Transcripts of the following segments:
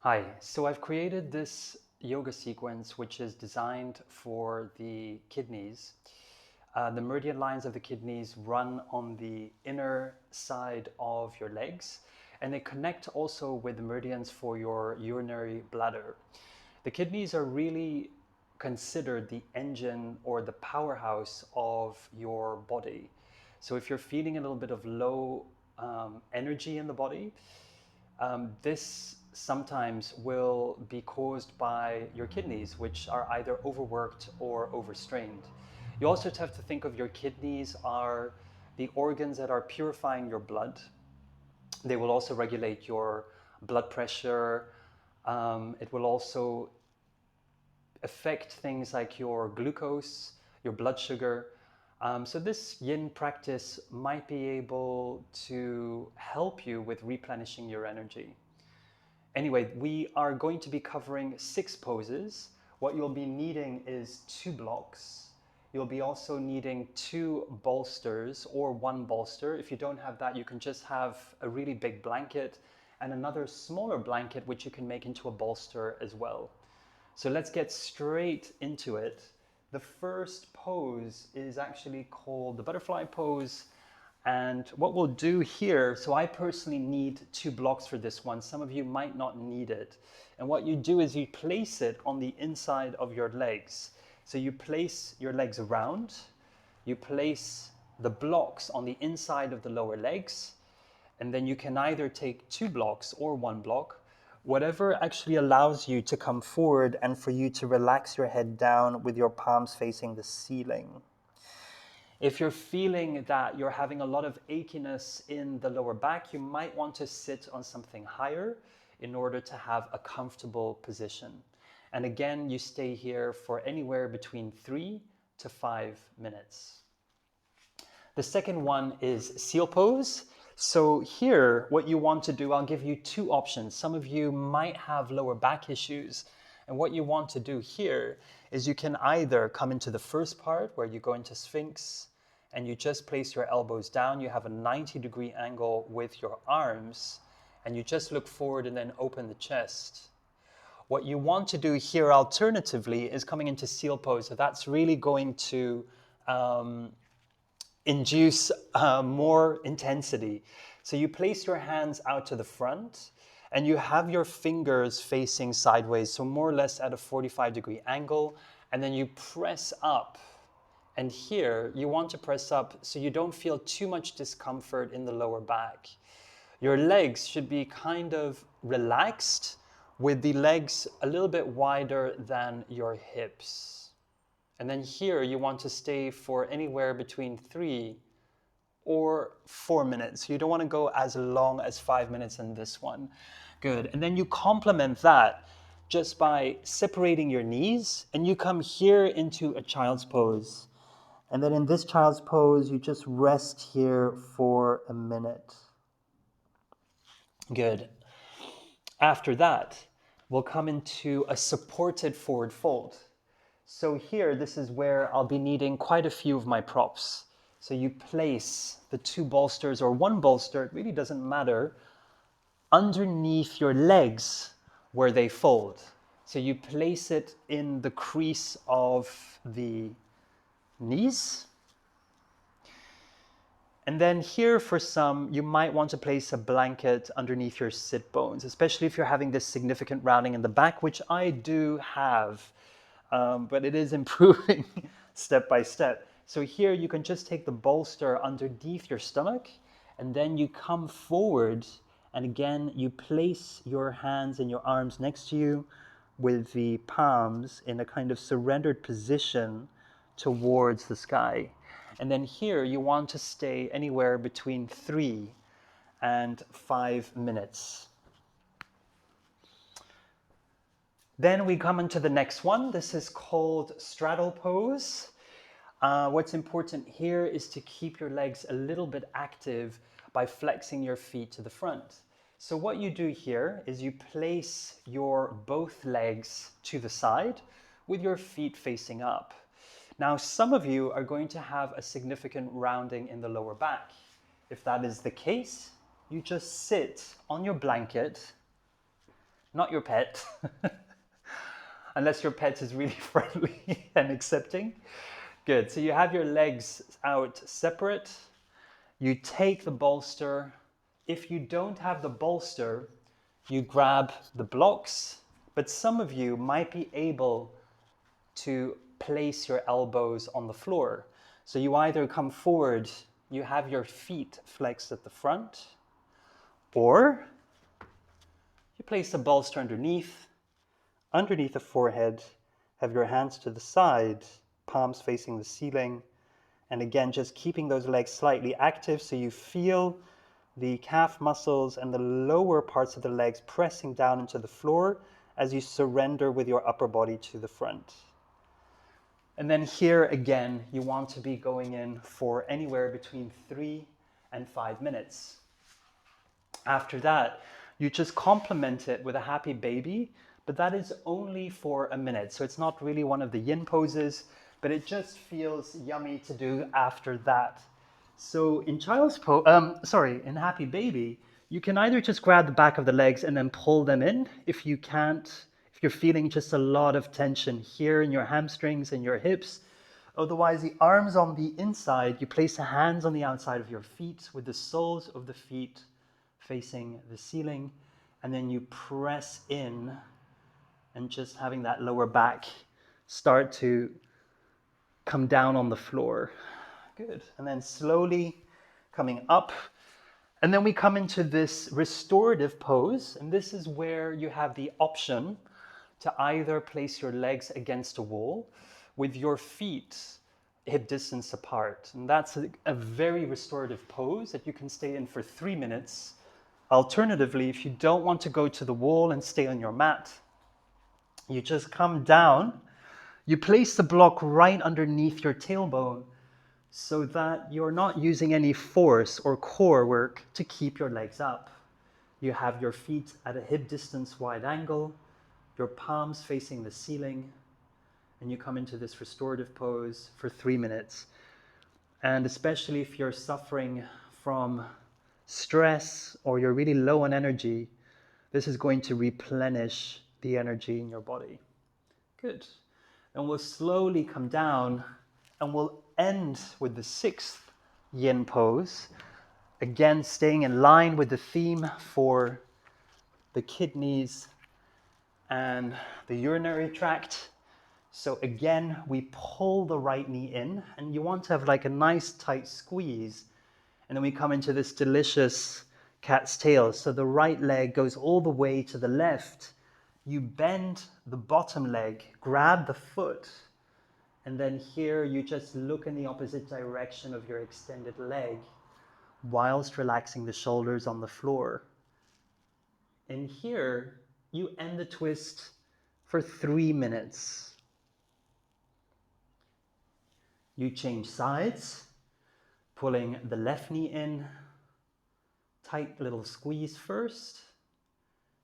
Hi, so I've created this yoga sequence which is designed for the kidneys. The meridian lines of the kidneys run on the inner side of your legs, and they connect also with the meridians for your urinary bladder. The kidneys are really considered the engine or the powerhouse of your body. So if you're feeling a little bit of low energy in the body, this sometimes will be caused by your kidneys, which are either overworked or overstrained. You also have to think of your kidneys are the organs that are purifying your blood. They will also regulate your blood pressure. It will also affect things like your glucose, your blood sugar. So this yin practice might be able to help you with replenishing your energy. Anyway, we are going to be covering 6 poses. What you'll be needing is 2 blocks. You'll be also needing 2 bolsters or 1 bolster. If you don't have that, you can just have a really big blanket and another smaller blanket which you can make into a bolster as well. So let's get straight into it. The first pose is actually called the butterfly pose. And what we'll do here, so I personally need 2 blocks for this one. Some of you might not need it. And what you do is you place it on the inside of your legs. So you place your legs around, you place the blocks on the inside of the lower legs, and then you can either take 2 blocks or 1 block, whatever actually allows you to come forward and for you to relax your head down with your palms facing the ceiling. If you're feeling that you're having a lot of achiness in the lower back, you might want to sit on something higher in order to have a comfortable position. And again, you stay here for anywhere between 3 to 5 minutes. The second one is seal pose. So here, what you want to do, I'll give you 2 options. Some of you might have lower back issues. And what you want to do here is you can either come into the first part where you go into Sphinx and you just place your elbows down. You have a 90-degree angle with your arms and you just look forward and then open the chest. What you want to do here alternatively is coming into seal pose. So that's really going to induce more intensity. So you place your hands out to the front and you have your fingers facing sideways, so more or less at a 45-degree angle, and then you press up. And here you want to press up so you don't feel too much discomfort in the lower back. Your legs should be kind of relaxed with the legs a little bit wider than your hips. And then here you want to stay for anywhere between 3 or 4 minutes. You don't want to go as long as 5 minutes in this one. Good. And then you complement that just by separating your knees and you come here into a child's pose. And then in this child's pose, you just rest here for a minute. Good. After that, we'll come into a supported forward fold. So here, this is where I'll be needing quite a few of my props. So you place the 2 bolsters or 1 bolster, it really doesn't matter, underneath your legs where they fold. So you place it in the crease of the knees. And then here for some, you might want to place a blanket underneath your sit bones, especially if you're having this significant rounding in the back, which I do have, but it is improving step by step. So here you can just take the bolster underneath your stomach, and then you come forward, and again, you place your hands and your arms next to you with the palms in a kind of surrendered position towards the sky. And then here you want to stay anywhere between 3 and 5 minutes. Then we come into the next one. This is called straddle pose. What's important here is to keep your legs a little bit active by flexing your feet to the front. So what you do here is you place your both legs to the side with your feet facing up. Now, some of you are going to have a significant rounding in the lower back. If that is the case, you just sit on your blanket not your pet, unless your pet is really friendly and accepting. Good. So you have your legs out separate. You take the bolster. If you don't have the bolster, you grab the blocks, but some of you might be able to place your elbows on the floor. So you either come forward, you have your feet flexed at the front, or you place the bolster underneath the forehead, have your hands to the side, palms facing the ceiling, and again, just keeping those legs slightly active so you feel the calf muscles and the lower parts of the legs pressing down into the floor as you surrender with your upper body to the front. And then here again, you want to be going in for anywhere between 3 and 5 minutes. After that, you just complement it with a happy baby, but that is only for a minute. So it's not really one of the yin poses, but it just feels yummy to do after that. So in in happy baby, you can either just grab the back of the legs and then pull them in. If you're feeling just a lot of tension here in your hamstrings and your hips. Otherwise, the arms on the inside, you place the hands on the outside of your feet with the soles of the feet facing the ceiling, and then you press in and just having that lower back start to come down on the floor. Good. And then slowly coming up. And then we come into this restorative pose, and this is where you have the option to either place your legs against a wall with your feet hip distance apart. And that's a very restorative pose that you can stay in for 3 minutes. Alternatively, if you don't want to go to the wall and stay on your mat, you just come down, you place the block right underneath your tailbone so that you're not using any force or core work to keep your legs up. You have your feet at a hip distance wide angle, your palms facing the ceiling, and you come into this restorative pose for 3 minutes. And especially if you're suffering from stress or you're really low on energy, this is going to replenish the energy in your body. Good. And we'll slowly come down and we'll end with the 6th yin pose. Again, staying in line with the theme for the kidneys and the urinary tract. So again, we pull the right knee in, and you want to have like a nice tight squeeze. And then we come into this delicious cat's tail. So the right leg goes all the way to the left. You bend the bottom leg, grab the foot, and then here you just look in the opposite direction of your extended leg whilst relaxing the shoulders on the floor. And here you end the twist for 3 minutes. You change sides, pulling the left knee in, tight little squeeze first,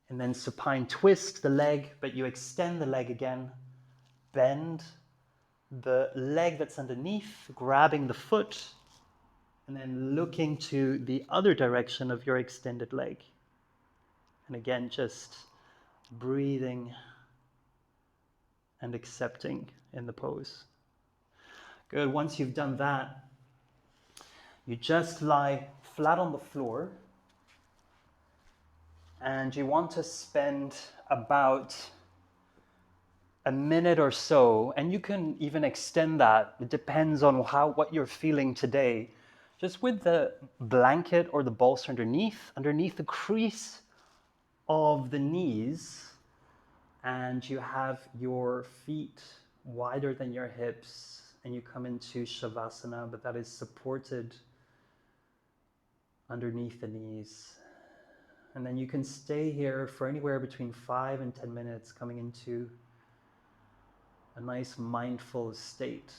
and then supine twist the leg, but you extend the leg again, bend the leg that's underneath, grabbing the foot, and then looking to the other direction of your extended leg. And again, just breathing and accepting in the pose. Good. Once you've done that, you just lie flat on the floor, and you want to spend about a minute or so, and you can even extend that. It depends on what you're feeling today. Just with the blanket or the bolster underneath the crease of the knees, and you have your feet wider than your hips, and you come into Shavasana, but that is supported underneath the knees. And then you can stay here for anywhere between 5 and 10 minutes, coming into a nice mindful state.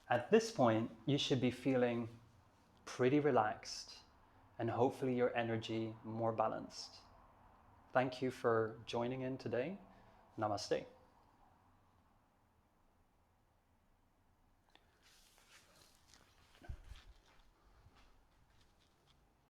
At this point, you should be feeling pretty relaxed and hopefully your energy more balanced. Thank you for joining in today. Namaste.